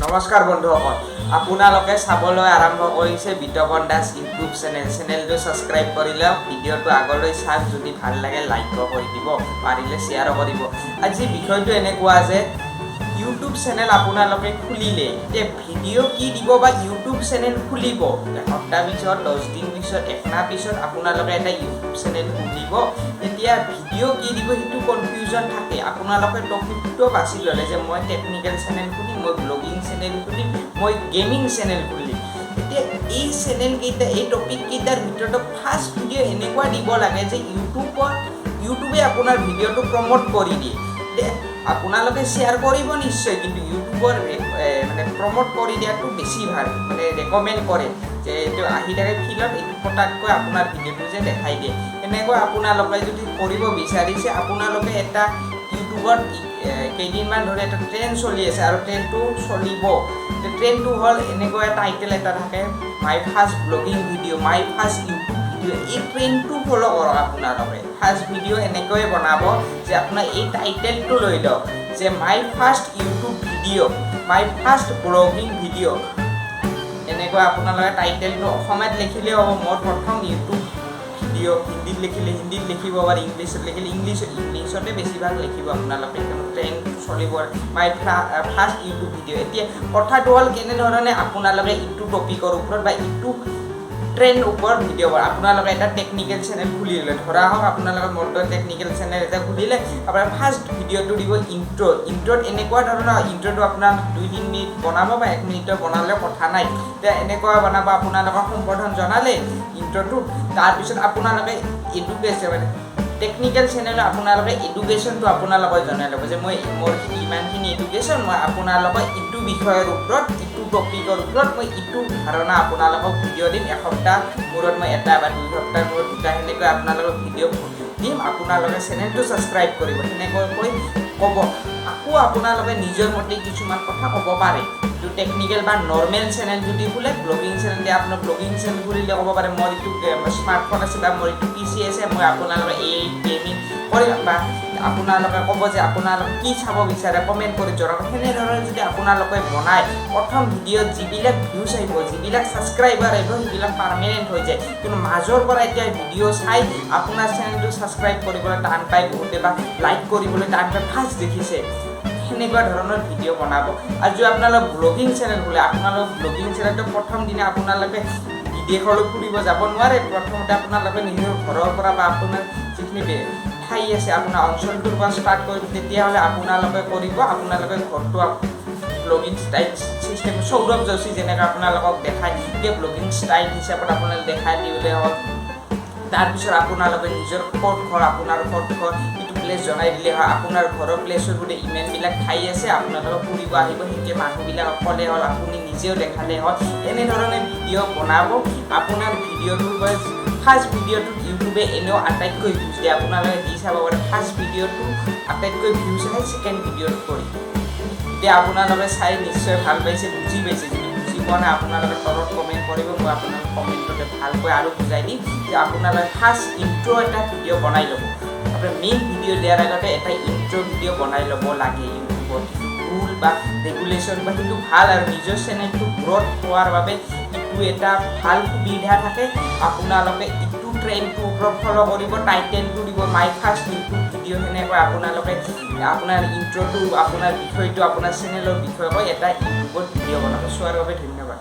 নমস্কাৰ বন্ধুসকল আপোনালোকে চাবলৈ আৰম্ভ কৰিছে বিতপন দাস ইউটিউব চেনেলটো সাবস্ক্ৰাইব কৰিলে ভিডিঅটো আগলৈ চাওক যদি ভাল লাগে লাইক কৰি দিব পাৰিলে শ্বেয়াৰ কৰিব আজি বিষয়টো এনেকুৱা যে ইউটিউব চেনেল আপোনালোকে খুলিলে তে ভিডিও কি দিব বা ইউটিউব চেনেল খুলিব এসপ্তাহ পিছত 10 দিন পিছত এক মাহ পিছত আপোনালোকে এটা ইউটিউব চেনেল খুলিব এতিয়া ভিডিও কি দিব হেতু কনফিউজন থাকে আপোনালোকে টপিকটো বাছি ললে যে মই টেকনিক্যাল চেনেল খুলিম মই ব্লগিং চেনেল খুলিম মই গেমিং চেনেল খুলিম এতিয়া এই চেনেল কেইটা এই টপিক কেইটাৰ ভিতৰত ফাৰ্স্ট ভিডিও এনেকুৱা দিব লাগে যে ইউটিউবে আপোনাৰ ভিডিওটো প্ৰমোট কৰি দিয়ে আপোনালোকে শেয়াৰ কৰিব নিশ্চয় কিন্তু ইউটিউবৰ মানে প্ৰমোট কৰি দিয়াটো বেছি ভাল মানে ৰেকমেন্ড কৰে যে এটো আহি থাকে ফিলত এটো পটাকৈ আপোনাৰ ভিডিওটো যে দেখাই দিয়ে এনেকৈ আপোনালোকে যদি কৰিব বিচাৰিছে আপোনালোকে এটা ইউটিউবত কেইদিনমান ধৰি এটা ট্ৰেন্ড চলি আছে আৰু ট্ৰেন্ডটো চলিব ট্ৰেন্ডটো হল এনেকৈ টাইটেল এটা থাকে my first blogging video my first YouTube এই ট্ৰেন্ডটো ফলো কৰক আপোনালোকে ফাৰ্স্ট ভিডিও এনেকৈ বনাব যে আপোনাৰ এই টাইটেলটো লৈ লওক যে my first YouTube video my first blogging video এনেকৈ আপোনালোকে টাইটেলটো অসমীয়াত লিখিলে হ'ব মোৰ প্ৰথম ইউটিউব ভিডিও হিন্দীত লিখিলে হিন্দীত লিখিব আৰু ইংলিছত লিখিলে ইংলিছতে বেছিভাগ লিখিব আপোনালোকে ট্ৰেন্ড চলিব মাই ফাৰ্স্ট ইউটিউব ভিডিও এতিয়া কথাটো হ'ল কেনেধৰণে আপোনালোকে ইটো টপিকৰ ওপৰত বা ইটো ট্ৰেন্ড ওপৰত ভিডিও বনায় আপোনালোকে এটা টেকনিক্যাল চেনেল খুলিলে ধৰা হওক আপোনালোকে মোৰটো টেকনিক্যাল চেনেল এটা খুলিলে আপোনাৰ ফাৰ্স্ট ভিডিওটো দিব ইন্ট্ৰোত এনেকুৱা ধৰণৰ ইন্ট্ৰোটো আপোনাৰ 2-3 মিনিট বনাব বা 1 মিনিটৰ বনালে কথা নাই তে এনেকুৱা বনাব আপোনালোকৰ সম্বোধন জনালে ইন্ট্ৰোটো তাৰ পিছত আপোনালোকে এডুকেশ্যন মানে টেকনিক্যাল চেনেল আপোনালোকে এডুকেশ্যনটো আপোনালোকে জনাই ল'ব যে মই মোৰ ইমানখিনি এডুকেশ্যন মই আপোনালোকৰ ইটো বিষয়ৰ ওপৰত ইটো টপিকৰ ওপৰত মই ইটো ধাৰণা আপোনালোকক ভিডিও দিম এসপ্তাহ মূৰত মই এটা বা 2 সপ্তাহ মূৰত দুটা হেনেকৈ আপোনালোকক ভিডিও দিম আপোনালোকে চেনেলটো সাবস্ক্ৰাইব কৰিব হেনেকৈ ক'ব আকৌ আপোনালোকে নিজৰ মতে কিছুমান কথা ক'ব পাৰে তো টেকনিক্যাল বা নৰমাল চেনেল যদি খুলে ব্লগিং চেনেল দিয়ে আপোনাৰ ব্লগিং চেনেল খুলিলে ক'ব পাৰে মোৰ ইটো স্মাৰ্টফোন আছে বা মোৰ ইটো পিসি আছে মই আপোনালোকে এই গেমিং কৰিম বা আপোনালোকে ক'ব যে আপোনালোকে কি চাব বিচাৰে কমেন্ট কৰি জনাব হেনে ধৰণৰ যদি আপোনালোকে বনায় প্ৰথম ভিডিওত যিবিলাক ভিউজ আহিব যিবিলাক সাবস্ক্ৰাইবাৰ আহিব সেইবিলাক পাৰ্মানেন্ট হৈ যায় কিন্তু মাজৰ পৰা এতিয়া ভিডিও চাই আপোনাৰ চেনেলটো সাবস্ক্ৰাইব কৰিবলৈ টান পায় বহুতে বা লাইক কৰিবলৈ টান পায় ফাৰ্স্ট দেখিছে হেনেকুৱা ধৰণৰ ভিডিও বনাব আৰু যদি আপোনালোকে ব্লগিং চেনেল খোলে আপোনালোকে ব্লগিং চেনেলটো প্ৰথম দিনে আপোনালোকে বিদেশলৈ ফুৰিব যাব নোৱাৰে প্ৰথমতে আপোনালোকে নিজৰ ঘৰৰ পৰা বা আপোনাৰ যিখিনি ঠাই আছে আপোনাৰ অঞ্চলটোৰ পৰা ষ্টাৰ্ট কৰিব তেতিয়াহ'লে আপোনালোকে কৰিব আপোনালোকে ঘৰটো blogging style system Saurabh Joshi যেনেকৈ আপোনালোকক দেখাই যে ব্লগিং ষ্টাইল হিচাপত আপোনালোকে দেখাই দিলে হ'ল তাৰপিছত আপোনালোকে নিজৰ ক'ত ঘৰ আপোনাৰ ক'ত ঘৰ ইটো প্লেস জনাই দিলে হয় আপোনাৰ ঘৰৰ প্লেসৰ গুটে ইমেইলবিলাক ঠাই আছে আপোনালোকে ফুৰিব আহিব হিতে মানুহবিলাক অকলে হ'ল আপুনি নিজেও দেখালে হ'ল এনে ধৰণে ভিডিও বনাব আপোনাৰ ভিডিওটো ফাৰ্স্ট ভিডিওটো ইউটিউবে এনেও আটাইতকৈ ভিউজ দিয়ে আপোনালোকে দি চাব পাৰে ফাৰ্স্ট ভিডিওটো আটাইতকৈ ভিউজ আহে সেকেন্ড ভিডিওটো কৰি এতিয়া আপোনালোকে চাই নিশ্চয় ভাল পাইছে বুজি পাইছে যদি বুজি পোৱা নাই আপোনালোকে তলত কমেন্ট কৰিব মই আপোনালোকক কমেন্টতে ভালকৈ আৰু বুজাই দিম যে আপোনালোকে ফাৰ্স্ট ইন্ট্ৰো এটা ভিডিও বনাই ল'ব আপোনাৰ মেইন ভিডিও দিয়াৰ আগতে এটা ইন্ট্ৰো ভিডিও বনাই ল'ব লাগে ইউটিউবত ৰুল বা ৰেগুলেশ্যন বা কিন্তু ভাল আৰু নিজৰ চেনেলটো গ্ৰোথ হোৱাৰ বাবে ইটো এটা ভাল সুবিধা থাকে আপোনালোকে ইটো ট্ৰেন্ডটো ওপৰত ফলো কৰিব টাইটেলটো দিব মাই ফাৰ্স্ট ইউটিউব ভিডিও হেনেকৈ আপোনালোকে আপোনাৰ ইন্ট্ৰোটো আপোনাৰ বিষয়টো আপোনাৰ চেনেলৰ বিষয়ে কৈ এটা ইউটিউবত ভিডিও বনাব চোৱাৰ বাবে ধন্যবাদ